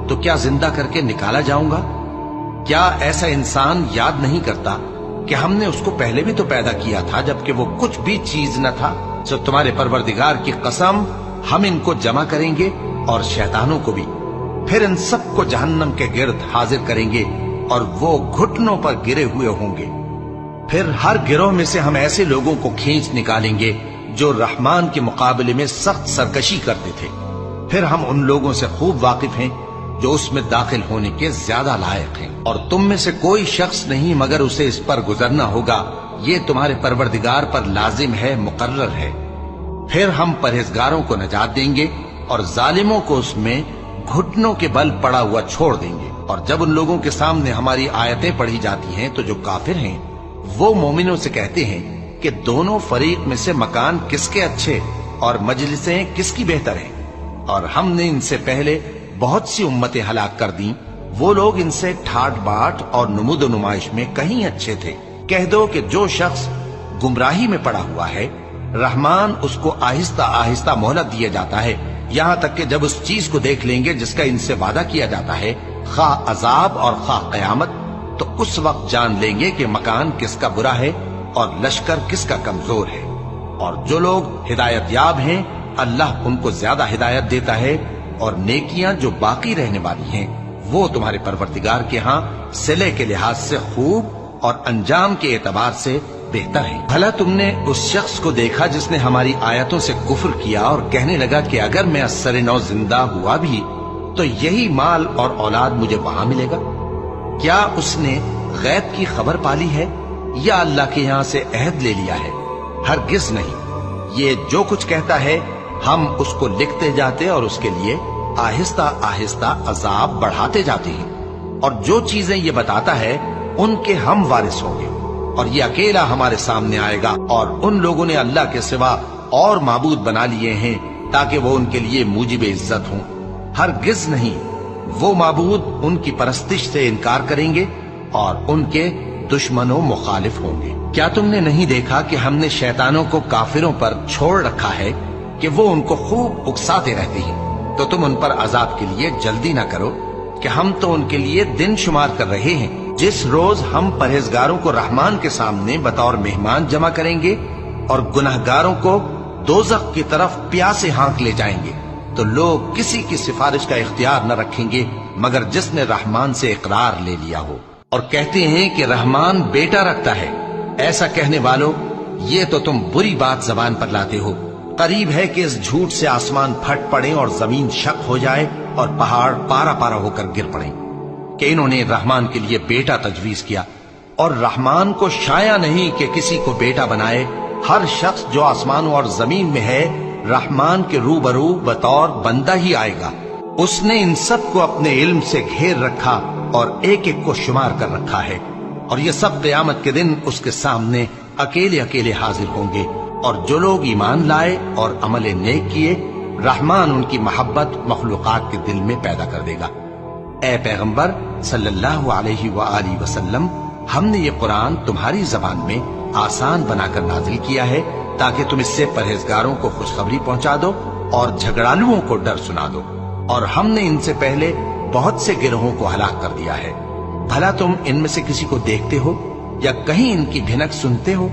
تو کیا زندہ کر کے نکالا جاؤں گا؟ کیا ایسا انسان یاد نہیں کرتا کہ ہم نے اس کو پہلے بھی تو پیدا کیا تھا جبکہ وہ کچھ بھی چیز نہ تھا؟ سو تمہارے پروردگار کی قسم ہم ان کو جمع کریں گے اور شیطانوں کو بھی، پھر ان سب کو جہنم کے گرد حاضر کریں گے اور وہ گھٹنوں پر گرے ہوئے ہوں گے۔ پھر ہر گروہ میں سے ہم ایسے لوگوں کو کھینچ نکالیں گے جو رحمان کے مقابلے میں سخت سرکشی کرتے تھے، پھر ہم ان لوگوں سے خوب واقف ہیں جو اس میں داخل ہونے کے زیادہ لائق ہیں، اور تم میں سے کوئی شخص نہیں مگر اسے اس پر گزرنا ہوگا، یہ تمہارے پروردگار پر لازم ہے، مقرر ہے۔ پھر ہم پرہیزگاروں کو نجات دیں گے اور ظالموں کو اس میں گھٹنوں کے بل پڑا ہوا چھوڑ دیں گے۔ اور جب ان لوگوں کے سامنے ہماری آیتیں پڑھی جاتی ہیں تو جو کافر ہیں وہ مومنوں سے کہتے ہیں کہ دونوں فریق میں سے مکان کس کے اچھے اور مجلسیں کس کی بہتر ہیں، اور ہم نے ان سے پہلے بہت سی امتیں ہلاک کر دیں، وہ لوگ ان سے ٹھاٹ باٹ اور نمود و نمائش میں کہیں اچھے تھے۔ کہہ دو کہ جو شخص گمراہی میں پڑا ہوا ہے رحمان اس کو آہستہ آہستہ مہلت دیا جاتا ہے، یہاں تک کہ جب اس چیز کو دیکھ لیں گے جس کا ان سے وعدہ کیا جاتا ہے، خواہ عذاب اور خواہ قیامت، تو اس وقت جان لیں گے کہ مکان کس کا برا ہے اور لشکر کس کا کمزور ہے۔ اور جو لوگ ہدایت یاب ہیں اللہ ان کو زیادہ ہدایت دیتا ہے، اور نیکیاں جو باقی رہنے والی ہیں وہ تمہارے پروردگار کے ہاں صلے کے لحاظ سے خوب اور انجام کے اعتبار سے بہتر ہیں۔ بھلا تم نے اس شخص کو دیکھا جس نے ہماری آیتوں سے کفر کیا اور کہنے لگا کہ اگر میں اثر نو زندہ ہوا بھی تو یہی مال اور اولاد مجھے وہاں ملے گا؟ کیا اس نے غیب کی خبر پالی ہے یا اللہ کے یہاں سے عہد لے لیا ہے؟ ہرگز نہیں، یہ جو کچھ کہتا ہے ہم اس کو لکھتے جاتے اور اس کے لیے آہستہ آہستہ عذاب بڑھاتے جاتے ہیں، اور جو چیزیں یہ بتاتا ہے ان کے ہم وارث ہوں گے، اور یہ اکیلا ہمارے سامنے آئے گا۔ اور ان لوگوں نے اللہ کے سوا اور معبود بنا لیے ہیں تاکہ وہ ان کے لیے موجب عزت ہوں، ہرگز نہیں، وہ معبود ان کی پرستش سے انکار کریں گے اور ان کے دشمن و مخالف ہوں گے۔ کیا تم نے نہیں دیکھا کہ ہم نے شیطانوں کو کافروں پر چھوڑ رکھا ہے کہ وہ ان کو خوب اکساتے رہتے ہیں؟ تو تم ان پر عذاب کے لیے جلدی نہ کرو کہ ہم تو ان کے لیے دن شمار کر رہے ہیں، جس روز ہم پرہیزگاروں کو رحمان کے سامنے بطور مہمان جمع کریں گے اور گناہگاروں کو دوزخ کی طرف پیاسے ہانک لے جائیں گے، تو لوگ کسی کی سفارش کا اختیار نہ رکھیں گے مگر جس نے رحمان سے اقرار لے لیا ہو، اور کہتے ہیں کہ رحمان بیٹا رکھتا ہے۔ ایسا کہنے والوں، یہ تو تم بری بات زبان پر لاتے ہو۔ قریب ہے کہ اس جھوٹ سے آسمان پھٹ پڑے اور زمین شق ہو جائے اور پہاڑ پارا پارا ہو کر گر پڑے کہ انہوں نے رحمان کے لیے بیٹا تجویز کیا، اور رحمان کو شایع نہیں کہ کسی کو بیٹا بنائے۔ ہر شخص جو آسمانوں اور زمین میں ہے رحمان کے روبرو بطور بندہ ہی آئے گا۔ اس نے ان سب کو اپنے علم سے گھیر رکھا اور ایک ایک کو شمار کر رکھا ہے، اور یہ سب قیامت کے دن اس کے سامنے اکیلے اکیلے حاضر ہوں گے۔ اور جو لوگ ایمان لائے اور عمل نیک کیے رحمان ان کی محبت مخلوقات کے دل میں پیدا کر دے گا۔ اے پیغمبر صلی اللہ علیہ وآلہ وسلم، ہم نے یہ قرآن تمہاری زبان میں آسان بنا کر نازل کیا ہے تاکہ تم اس سے پرہیزگاروں کو خوشخبری پہنچا دو اور جھگڑالوؤں کو ڈر سنا دو، اور ہم نے ان سے پہلے بہت سے گروہوں کو ہلاک کر دیا ہے۔ بھلا تم ان میں سے کسی کو دیکھتے ہو یا کہیں ان کی بھنک سنتے ہو؟